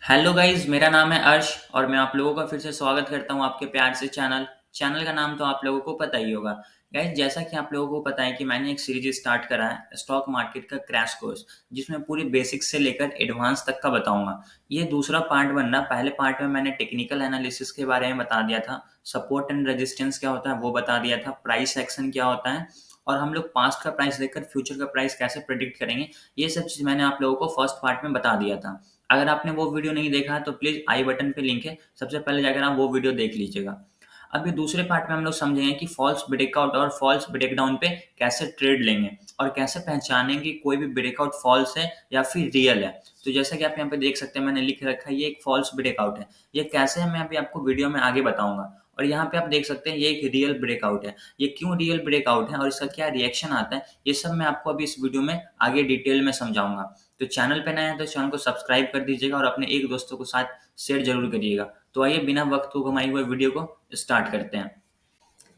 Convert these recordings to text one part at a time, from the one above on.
Hello guys, मेरा नाम है अर्श और मैं आप लोगों का फिर से स्वागत करता हूं आपके प्यार से चैनल का नाम तो आप लोगों को पता ही होगा। गाइस, जैसा कि आप लोगों को पता है कि मैंने एक सीरीज स्टार्ट करा है स्टॉक मार्केट का क्रैश कोर्स, जिसमें पूरी बेसिक्स से लेकर एडवांस तक का बताऊंगा। ये दूसरा पार्ट बन रहा। पहले पार्ट में मैंने टेक्निकल एनालिसिस के बारे में बता दिया था, सपोर्ट एंड रेजिस्टेंस क्या होता है वो बता दिया था, प्राइस एक्शन क्या होता है और हम लोग पास्ट का प्राइस देखकर फ्यूचर का प्राइस कैसे प्रेडिक्ट करेंगे। ये सब चीज़ मैंने आप लोगों को फर्स्ट पार्ट में बता दिया था। अगर आपने वो वीडियो नहीं देखा है तो प्लीज़ आई बटन पे लिंक है, सबसे पहले जाकर आप वो वीडियो देख लीजिएगा। अभी दूसरे पार्ट में हम लोग समझेंगे कि फॉल्स ब्रेकआउट और फॉल्स ब्रेकडाउन पे कैसे ट्रेड लेंगे और कैसे पहचानेंगे कि कोई भी ब्रेकआउट फॉल्स है या फिर रियल है। तो जैसा कि आप यहाँ पे देख सकते हैं, मैंने लिख रखा है ये एक फॉल्स ब्रेकआउट है। ये कैसे है मैं अभी आपको वीडियो में आगे बताऊंगा। और यहाँ पे आप देख सकते हैं ये एक रियल ब्रेकआउट है। ये क्यों रियल ब्रेकआउट है और इसका क्या रिएक्शन आता है, ये सब मैं आपको अभी इस वीडियो में आगे डिटेल में समझाऊंगा। तो चैनल पे नए हैं तो चैनल को सब्सक्राइब कर दीजिएगा और अपने एक दोस्तों के साथ शेयर जरूर करिएगा। तो आइए बिना वक्त को गंवाए हुए वीडियो को स्टार्ट करते हैं।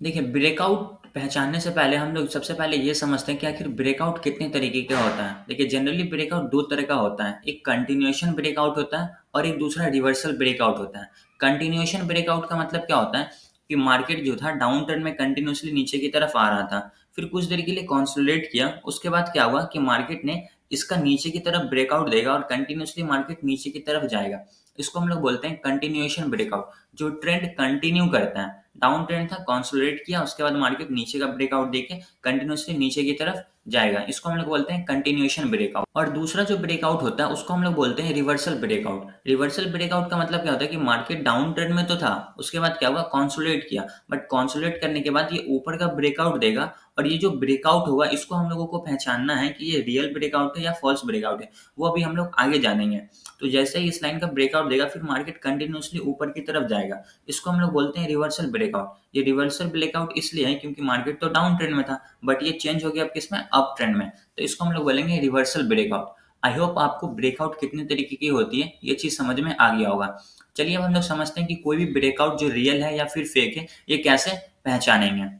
देखिए, ब्रेकआउट पहचानने से पहले हम लोग सबसे पहले ये समझते हैं कि आखिर ब्रेकआउट कितने तरीके का होता है। देखिए, जनरली ब्रेकआउट दो तरह का होता है, एक कंटिन्यूएशन ब्रेकआउट होता है और एक दूसरा रिवर्सल ब्रेकआउट होता है। कंटिन्यूएशन ब्रेकआउट का मतलब क्या होता है कि मार्केट जो था डाउन ट्रेंड में कंटिन्यूसली नीचे की तरफ आ रहा था, फिर कुछ देर के लिए कंसोलिडेट किया, उसके बाद क्या हुआ कि मार्केट ने इसका नीचे की तरफ ब्रेकआउट देगा और कंटिन्यूसली मार्केट नीचे की तरफ जाएगा। इसको हम लोग बोलते हैं कंटिन्यूएशन ब्रेकआउट। जो ट्रेंड कंटिन्यू करता है, डाउन ट्रेंड था, कंसोलिडेट किया, उसके बाद मार्केट नीचे का ब्रेकआउट देके कंटिन्यूसली नीचे की तरफ जाएगा, इसको हम लोग बोलते हैं कंटिन्यूएशन ब्रेकआउट। और दूसरा जो ब्रेकआउट होता है उसको हम लोग बोलते हैं रिवर्सल ब्रेकआउट। रिवर्सल ब्रेकआउट का मतलब क्या होता है कि मार्केट डाउन ट्रेंड में तो था, उसके बाद क्या हुआ, कंसोलिडेट किया, बट कंसोलिडेट करने के बाद ये ऊपर का ब्रेकआउट देगा और ये जो ब्रेकआउट होगा इसको हम लोगों को पहचानना है कि ये रियल ब्रेकआउट है या फॉल्स ब्रेकआउट है, वो अभी हम लोग आगे जानेंगे। तो जैसे ही इस लाइन का ब्रेकआउट देगा फिर मार्केट कंटिन्यूसली ऊपर की तरफ जाएगा, इसको हम लोग बोलते हैं रिवर्सल ब्रेकआउट। ये रिवर्सल ब्रेकआउट इसलिए है क्योंकि मार्केट तो डाउन ट्रेंड में था बट ये चेंज हो गया अब किसमें, अप ट्रेंड में, तो इसको हम लोग बोलेंगे रिवर्सल ब्रेकआउट। आई होप आपको ब्रेकआउट कितने तरीके की होती है ये चीज समझ में आ गया होगा। चलिए अब हम लोग समझते हैं कि कोई भी ब्रेकआउट जो रियल है या फिर फेक है ये कैसे पहचानेंगे।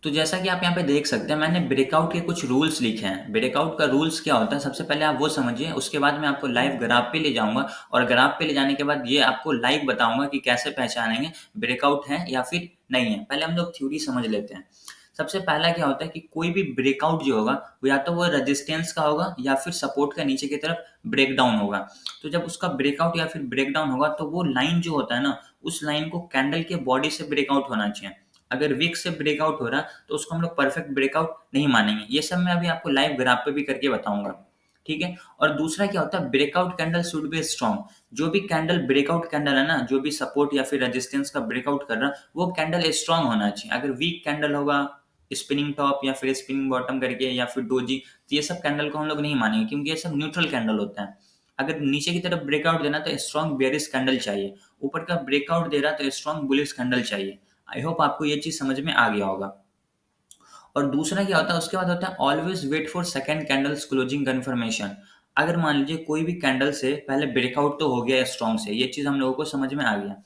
तो जैसा कि आप यहाँ पे देख सकते हैं, मैंने ब्रेकआउट के कुछ रूल्स लिखे हैं। ब्रेकआउट का रूल्स क्या होता है सबसे पहले आप वो समझिए, उसके बाद मैं आपको लाइव ग्राफ पे ले जाऊंगा और ग्राफ पे ले जाने के बाद ये आपको लाइव बताऊंगा कि कैसे पहचानेंगे ब्रेकआउट है या फिर नहीं है। पहले हम लोग थ्योरी समझ लेते हैं। सबसे पहला क्या होता है कि कोई भी ब्रेकआउट जो होगा वो या तो वो रेजिस्टेंस का होगा या फिर सपोर्ट का नीचे की तरफ ब्रेक डाउन होगा। तो जब उसका ब्रेकआउट या फिर ब्रेक डाउन होगा तो वो लाइन जो होता है ना, उस लाइन को कैंडल के बॉडी से ब्रेकआउट होना चाहिए। अगर विक से ब्रेकआउट हो रहा है तो उसको हम लोग परफेक्ट ब्रेकआउट नहीं मानेंगे। ये सब मैं अभी आपको लाइव ग्राफ पे भी करके बताऊंगा, ठीक है। और दूसरा क्या होता है, breakout candle should be strong. जो भी कैंडल ब्रेकआउट कैंडल है ना, जो भी सपोर्ट या फिर रेजिस्टेंस का ब्रेकआउट कर रहा है वो कैंडल स्ट्रॉन्ग होना चाहिए। अगर वीक कैंडल होगा, स्पिनिंग टॉप या फिर स्पिनिंग बॉटम करके या फिर डोजी, तो ये सब कैंडल को हम लोग नहीं मानेंगे क्योंकि ये सब न्यूट्रल कैंडल होता है। अगर नीचे की तरफ ब्रेकआउट देना तो स्ट्रॉन्ग बेरिश कैंडल चाहिए, ऊपर का ब्रेकआउट दे रहा तो स्ट्रॉन्ग बुलिश कैंडल चाहिए। आई होप आपको ये चीज समझ में आ गया होगा। और दूसरा क्या होता है, उसके बाद होता है always wait for second candles closing confirmation. अगर मान लीजिए कोई भी कैंडल से पहले ब्रेकआउट तो हो गया स्ट्रॉन्ग से, ये चीज हम लोगों को समझ में आ गया,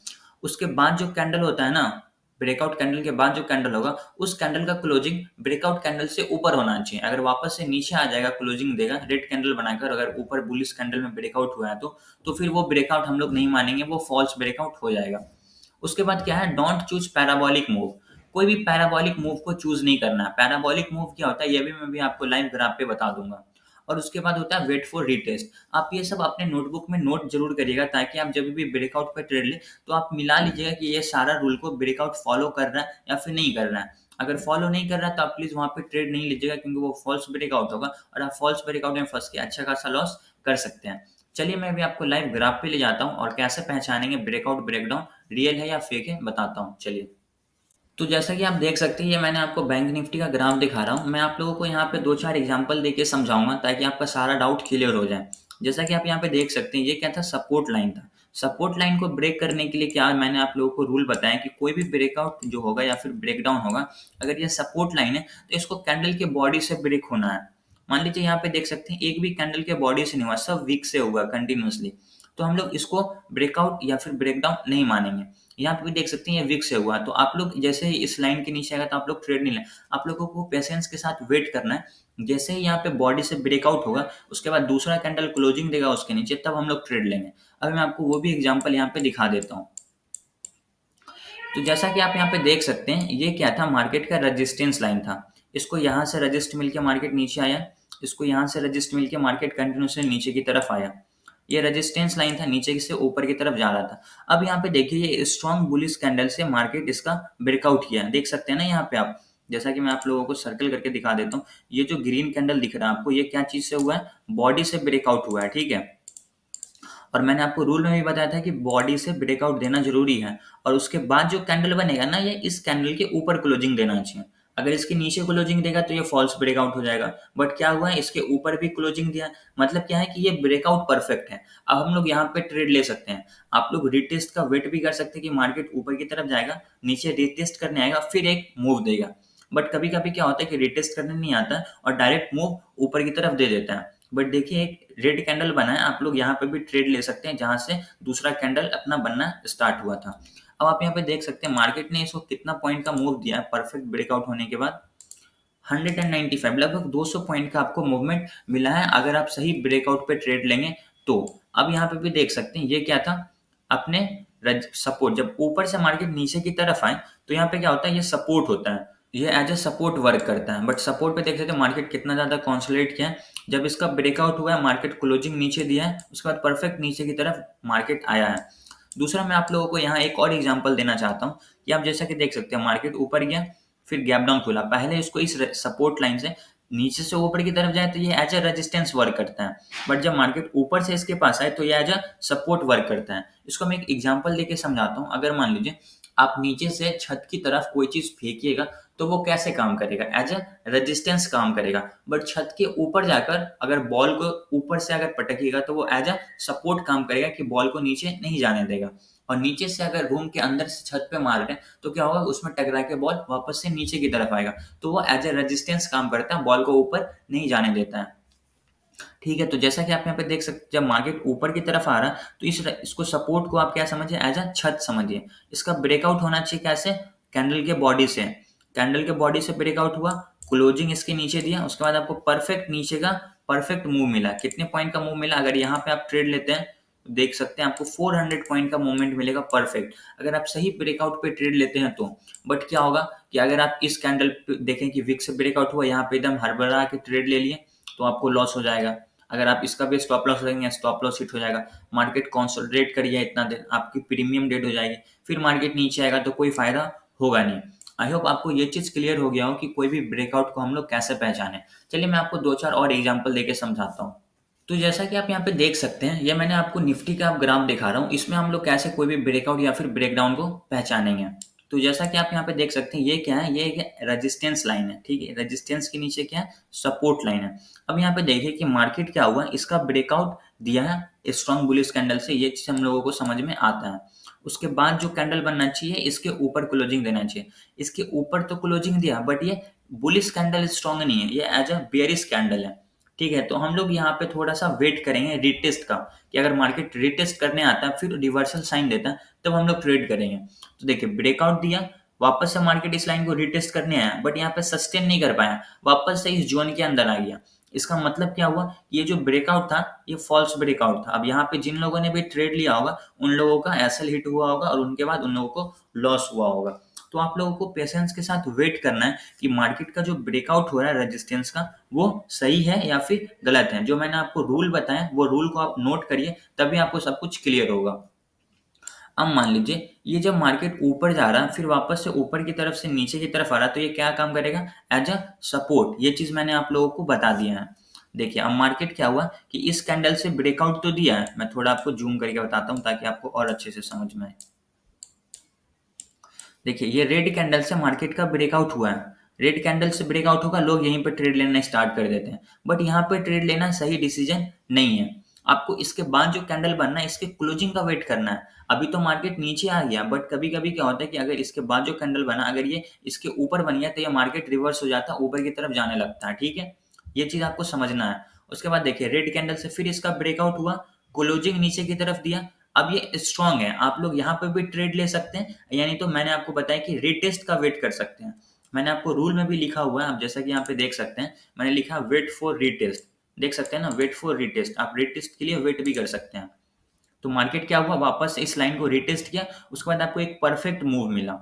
उसके बाद जो कैंडल होता है ना, ब्रेकआउट कैंडल के बाद जो कैंडल होगा उस कैंडल का क्लोजिंग ब्रेकआउट कैंडल से ऊपर होना चाहिए। अगर वापस से नीचे आ जाएगा, क्लोजिंग देगा रेड कैंडल बनाकर, अगर ऊपर बुलिश कैंडल में ब्रेकआउट हुआ है तो फिर वो ब्रेकआउट हम लोग नहीं मानेंगे, वो फॉल्स ब्रेकआउट हो जाएगा। उसके बाद क्या है, डोंट चूज पैराबोलिक मूव। कोई भी पैराबोलिक मूव को चूज नहीं करना है। पैराबोलिक मूव क्या होता है ये भी मैं भी आपको लाइव ग्राफ पे बता दूंगा। और उसके बाद होता है वेट फॉर रीटेस्ट। आप ये सब अपने नोटबुक में नोट जरूर करिएगा ताकि आप जब भी ब्रेकआउट पे ट्रेड ले तो आप मिला लीजिएगा कि ये सारा रूल को ब्रेकआउट फॉलो कर रहा है या फिर नहीं कर रहा है। अगर फॉलो नहीं कर रहा है तो आप प्लीज वहां पे ट्रेड नहीं लीजिएगा क्योंकि वो फॉल्स ब्रेकआउट होगा और आप फॉल्स ब्रेकआउट में फंस के अच्छा खासा लॉस कर सकते हैं। चलिए मैं भी आपको लाइव ग्राफ पे ले जाता हूँ और कैसे पहचानेंगे ब्रेकआउट ब्रेकडाउन रियल है या फेक है बताता हूँ। चलिए, तो जैसा कि आप देख सकते हैं ये मैंने आपको बैंक निफ्टी का ग्राफ दिखा रहा हूँ। मैं आप लोगों को यहाँ पे दो चार एग्जांपल देके समझाऊंगा ताकि आपका सारा डाउट क्लियर हो जाए। जैसा कि आप यहाँ पे देख सकते हैं ये क्या था, सपोर्ट लाइन था। सपोर्ट लाइन को ब्रेक करने के लिए क्या मैंने आप लोगों को रूल बताया कि कोई भी ब्रेकआउट जो होगा या फिर ब्रेकडाउन होगा, अगर ये सपोर्ट लाइन है तो इसको कैंडल के बॉडी से ब्रेक होना है। मान लीजिए यहाँ पे देख सकते हैं एक भी कैंडल के बॉडी से नहीं हुआ, सब वीक से हुआ कंटिन्यूसली, तो हम लोग इसको ब्रेकआउट या फिर ब्रेकडाउन नहीं मानेंगे। यहाँ पे भी देख सकते हैं ये वीक से हुआ, तो आप लोग जैसे ही इस लाइन के नीचे आएगा तो आप लोग ट्रेड नहीं लें, आप लोगों को पेशेंस के साथ वेट करना है। जैसे ही यहाँ पे बॉडी से ब्रेकआउट होगा उसके बाद दूसरा कैंडल क्लोजिंग देगा उसके नीचे, तब हम लोग ट्रेड लेंगे। अब मैं आपको वो भी एग्जाम्पल यहाँ पे दिखा देता हूँ। तो जैसा कि आप यहाँ पे देख सकते हैं, ये क्या था, मार्केट का रेजिस्टेंस लाइन था। इसको यहाँ से रजिस्ट मिलके मार्केट नीचे आया, इसको यहाँ से रजिस्ट मिलके मार्केट कंटिन्यूसली नीचे की तरफ आया। ये रेजिस्टेंस लाइन था, नीचे से ऊपर की तरफ जा रहा था। अब यहाँ पे देखिए, ये स्ट्रॉन्ग बुलिश कैंडल से मार्केट इसका ब्रेकआउट किया, देख सकते हैं ना यहाँ पे आप। जैसा कि मैं आप लोगों को सर्कल करके दिखा देता हूँ, ये जो ग्रीन कैंडल दिख रहा है आपको, ये क्या चीज से हुआ है, बॉडी से ब्रेकआउट हुआ है, ठीक है। और मैंने आपको रूल में भी बताया था कि बॉडी से ब्रेकआउट देना जरूरी है, और उसके बाद जो कैंडल बनेगा ना, ये इस कैंडल के ऊपर क्लोजिंग देना चाहिए। अगर इसके नीचे क्लोजिंग देगा तो ये फॉल्स ब्रेकआउट हो जाएगा। बट क्या हुआ है, इसके ऊपर भी क्लोजिंग दिया, मतलब क्या है कि ये ब्रेकआउट परफेक्ट है। अब हम लोग यहाँ पे ट्रेड ले सकते हैं। आप लोग रिटेस्ट का वेट भी कर सकते हैं कि मार्केट ऊपर की तरफ जाएगा, नीचे रिटेस्ट करने आएगा, फिर एक मूव देगा। बट कभी कभी क्या होता है कि रिटेस्ट करने नहीं आता और डायरेक्ट मूव ऊपर की तरफ दे देता है। बट देखिए, एक रेड कैंडल बना है, आप लोग यहाँ पे भी ट्रेड ले सकते हैं जहां से दूसरा कैंडल अपना बनना स्टार्ट हुआ था। अब आप यहाँ पे देख सकते हैं मार्केट ने इसको कितना पॉइंट का मूव दिया है परफेक्ट ब्रेकआउट होने के बाद, 195, लगभग 200 पॉइंट का आपको मूवमेंट मिला है अगर आप सही ब्रेकआउट पे ट्रेड लेंगे तो। अब यहाँ पे भी देख सकते हैं, ये क्या था, अपने सपोर्ट, जब ऊपर से मार्केट नीचे की तरफ आए तो यहाँ पे क्या होता है, ये सपोर्ट होता है, ये एज ए सपोर्ट वर्क करता है। बट सपोर्ट पे देख सकते हैं मार्केट कितना ज्यादा कॉन्सोलिडेट किया है। जब इसका ब्रेकआउट हुआ है, मार्केट क्लोजिंग नीचे दिया है, उसके बाद परफेक्ट नीचे की तरफ मार्केट आया है। दूसरा, मैं आप लोगों को यहाँ एक और एग्जांपल देना चाहता हूँ कि आप जैसा कि देख सकते हैं मार्केट ऊपर गया, फिर गैप डाउन खुला, पहले इसको इस सपोर्ट लाइन से नीचे से ऊपर की तरफ जाए तो ये एज अ रेजिस्टेंस वर्क करता है। बट जब मार्केट ऊपर से इसके पास आए तो ये एज अ सपोर्ट वर्क करता है। इसको मैं एक एग्जांपल देके समझाता हूँ। अगर मान लीजिए आप नीचे से छत की तरफ कोई चीज फेंकिएगा तो वो कैसे काम करेगा, एज अ रेजिस्टेंस काम करेगा। बट छत के ऊपर जाकर अगर बॉल को ऊपर से अगर पटकिएगा तो वो एज अ सपोर्ट काम करेगा कि बॉल को नीचे नहीं जाने देगा। और नीचे से अगर रूम के अंदर से छत पे मार रहे हैं तो क्या होगा, उसमें टकरा के बॉल वापस से नीचे की तरफ आएगा, तो वो एज ए रेजिस्टेंस काम करता है, बॉल को ऊपर नहीं जाने देता है। ठीक है, तो जैसा कि आप यहाँ पे देख सकते हैं, जब मार्केट ऊपर की तरफ आ रहा है तो इसको सपोर्ट को आप क्या समझिए, एज अ छत समझिए। इसका ब्रेकआउट होना चाहिए कैसे, कैंडल के बॉडी से। कैंडल के बॉडी से ब्रेकआउट हुआ, क्लोजिंग इसके नीचे दिया, उसके बाद आपको परफेक्ट नीचे का परफेक्ट मूव मिला। कितने पॉइंट का मूव मिला, अगर यहाँ पे आप ट्रेड लेते हैं तो देख सकते हैं आपको 400 पॉइंट का मूवमेंट मिलेगा परफेक्ट, अगर आप सही ब्रेकआउट पे ट्रेड लेते हैं तो। बट क्या होगा कि अगर आप इस कैंडल पे देखें कि विक से ब्रेकआउट हुआ, यहाँ पे एकदम हड़बड़ा के ट्रेड ले लिए तो आपको लॉस हो जाएगा। अगर आप इसका भी स्टॉप लॉस रहेंगे, स्टॉप लॉस हिट हो जाएगा। मार्केट कंसोलिडेट करिए इतना देर, आपकी प्रीमियम डेट हो जाएगी, फिर मार्केट नीचे आएगा तो कोई फायदा होगा नहीं। आई होप आपको ये चीज क्लियर हो गया हो कि कोई भी ब्रेकआउट को हम लोग कैसे पहचाने। चलिए मैं आपको दो चार और एग्जांपल देके समझाता हूँ। तो जैसा कि आप यहाँ पे देख सकते हैं, ये मैंने आपको निफ्टी का ग्राफ दिखा रहा हूँ, इसमें हम लोग कैसे कोई भी ब्रेकआउट या फिर ब्रेकडाउन को पहचानेंगे। तो जैसा कि आप यहाँ पे देख सकते हैं, ये क्या है, ये एक रेजिस्टेंस लाइन है, ठीक है। रेजिस्टेंस के नीचे क्या है, सपोर्ट लाइन है। अब यहाँ पे देखिए कि मार्केट क्या हुआ, इसका ब्रेकआउट दिया है स्ट्रॉन्ग बुलिश कैंडल से, ये चीज हम लोगों को समझ में आता है। उसके बाद जो कैंडल बनना चाहिए, इसके ऊपर क्लोजिंग देना चाहिए। इसके ऊपर तो क्लोजिंग दिया, बट ये बुलिश कैंडल स्ट्रॉन्ग नहीं है, ये एज अ बेयरिश कैंडल है, ठीक है। तो हम लोग यहाँ पे थोड़ा सा वेट करेंगे रिटेस्ट का, कि अगर मार्केट रिटेस्ट करने आता है फिर रिवर्सल साइन देता है तब हम लोग ट्रेड करेंगे। तो देखिए, ब्रेकआउट दिया, वापस से मार्केट इस लाइन को रिटेस्ट करने आया, बट यहाँ पे सस्टेन नहीं कर पाया, वापस से इस जोन के अंदर आ गया। इसका मतलब क्या हुआ, ये जो ब्रेकआउट था ये फॉल्स ब्रेकआउट था। अब यहाँ पे जिन लोगों ने भी ट्रेड लिया होगा उन लोगों का एसएल हिट हुआ होगा और उनके बाद उन लोगों को लॉस हुआ होगा। तो आप लोगों को पेशेंस के साथ वेट करना है कि मार्केट का जो ब्रेकआउट हो रहा है रेजिस्टेंस का, वो सही है या फिर गलत है। जो मैंने आपको रूल बताया वो रूल को आप नोट करिए, तभी आपको सब कुछ क्लियर होगा। अब मान लीजिए ये जब मार्केट ऊपर जा रहा है फिर वापस से ऊपर की तरफ से नीचे की तरफ आ रहा है, तो ये क्या काम करेगा, एज अ सपोर्ट। ये चीज मैंने आप लोगों को बता दिया है। देखिए, अब मार्केट क्या हुआ कि इस कैंडल से ब्रेकआउट तो दिया है, मैं थोड़ा आपको जूम करके बताता हूँ ताकि आपको और अच्छे से समझ में आए। देखिए, ये रेड कैंडल से मार्केट का ब्रेकआउट हुआ है। रेड कैंडल से ब्रेकआउट होगा, लोग यहीं पे ट्रेड लेना स्टार्ट कर देते हैं, बट यहाँ पे ट्रेड लेना सही डिसीजन नहीं है। आपको इसके बाद जो कैंडल बनना है, इसके क्लोजिंग का वेट करना है। अभी तो मार्केट नीचे आ गया, बट कभी कभी क्या होता है कि अगर इसके बाद जो कैंडल बना, अगर ये इसके ऊपर बन गया तो ये मार्केट रिवर्स हो जाता है, ऊपर की तरफ जाने लगता है, ठीक है। ये चीज आपको समझना है। उसके बाद देखिए, रेड कैंडल से फिर इसका ब्रेकआउट हुआ, क्लोजिंग नीचे की तरफ दिया। अब ये स्ट्रांग है, आप लोग यहाँ पे भी ट्रेड ले सकते हैं, यानी तो मैंने आपको बताया कि रिटेस्ट का वेट कर सकते हैं। मैंने आपको रूल में भी लिखा हुआ है, आप जैसा कि यहाँ पे देख सकते हैं, मैंने लिखा वेट फॉर रिटेस्ट। देख सकते हैं ना, वेट फॉर रिटेस्ट, आप रिटेस्ट के लिए वेट भी कर सकते हैं। तो मार्केट क्या हुआ, वापस इस लाइन को रिटेस्ट किया, उसके बाद आपको एक परफेक्ट मूव मिला।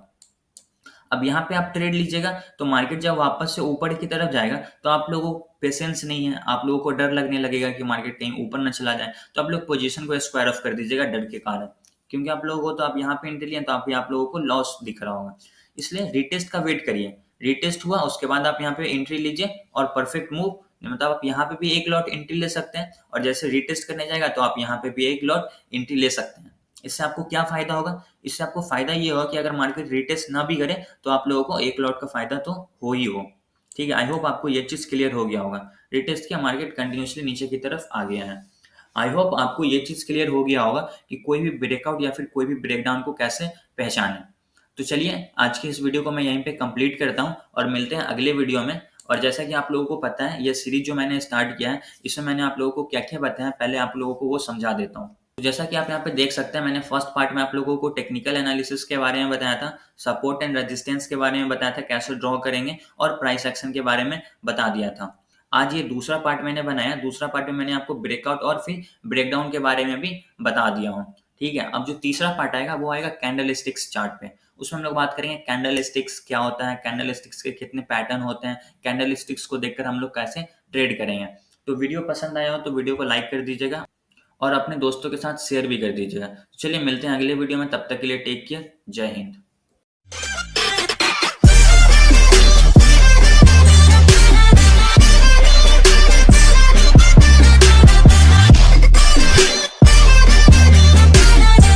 अब यहाँ पे आप ट्रेड लीजिएगा तो मार्केट जब वापस से ऊपर की तरफ जाएगा तो आप लोगों को पेशेंस नहीं है, आप लोगों को डर लगने लगेगा कि मार्केट कहीं ऊपर न चला जाए, तो आप लोग पोजीशन को स्क्वायर ऑफ कर दीजिएगा डर के कारण, क्योंकि आप लोगों को तो आप यहाँ पे एंट्री लिए तो आप लोगों को लॉस दिख रहा होगा। इसलिए रिटेस्ट का वेट करिए, रिटेस्ट हुआ उसके बाद आप यहाँ पे एंट्री लीजिए और परफेक्ट मूव, मतलब आप यहाँ पे भी एक लॉट एंट्री ले सकते हैं और जैसे रिटेस्ट करने जाएगा तो आप यहाँ पे भी एक लॉट एंट्री ले सकते हैं। इससे आपको क्या फायदा होगा, इससे आपको फायदा ये होगा कि अगर मार्केट रिटेस्ट ना भी करे तो आप लोगों को एक लॉट का फायदा तो हो ही हो। ठीक है, आई होप आपको ये चीज क्लियर हो गया होगा। रिटेस्ट किया, मार्केट कंटिन्यूसली नीचे की तरफ आ गया है। आई होप आपको ये चीज क्लियर हो गया होगा कि कोई भी ब्रेकआउट या फिर कोई भी ब्रेकडाउन को कैसे पहचाने। तो चलिए आज की इस वीडियो को मैं यहीं पे कंप्लीट करता हूँ और मिलते हैं अगले वीडियो में। और जैसा कि आप लोगों को पता है ये सीरीज जो मैंने स्टार्ट किया है इसमें मैंने आप लोगों को क्या क्या बताया, पहले आप लोगों को वो समझा देता हूँ। तो जैसा कि आप यहाँ पे देख सकते हैं, मैंने फर्स्ट पार्ट में आप लोगों को टेक्निकल एनालिसिस के बारे में बताया था, सपोर्ट एंड रेजिस्टेंस के बारे में बताया था कैसे ड्रॉ करेंगे, और प्राइस एक्शन के बारे में बता दिया था। आज ये दूसरा पार्ट मैंने बनाया, दूसरा पार्ट में मैंने आपको ब्रेकआउट और फिर ब्रेकडाउन के बारे में भी बता दिया हूँ। ठीक है, अब जो तीसरा पार्ट आएगा वो आएगा कैंडल स्टिक्स चार्ट पे। उसमें हम लोग बात करेंगे कैंडल स्टिक्स क्या होता है, कैंडल स्टिक्स के कितने पैटर्न होते हैं, कैंडल स्टिक्स को देखकर हम लोग कैसे ट्रेड करेंगे। तो वीडियो पसंद आया हो तो वीडियो को लाइक कर दीजिएगा और अपने दोस्तों के साथ शेयर भी कर दीजिएगा। चलिए मिलते हैं अगले वीडियो में, तब तक के लिए टेक केयर, जय हिंद।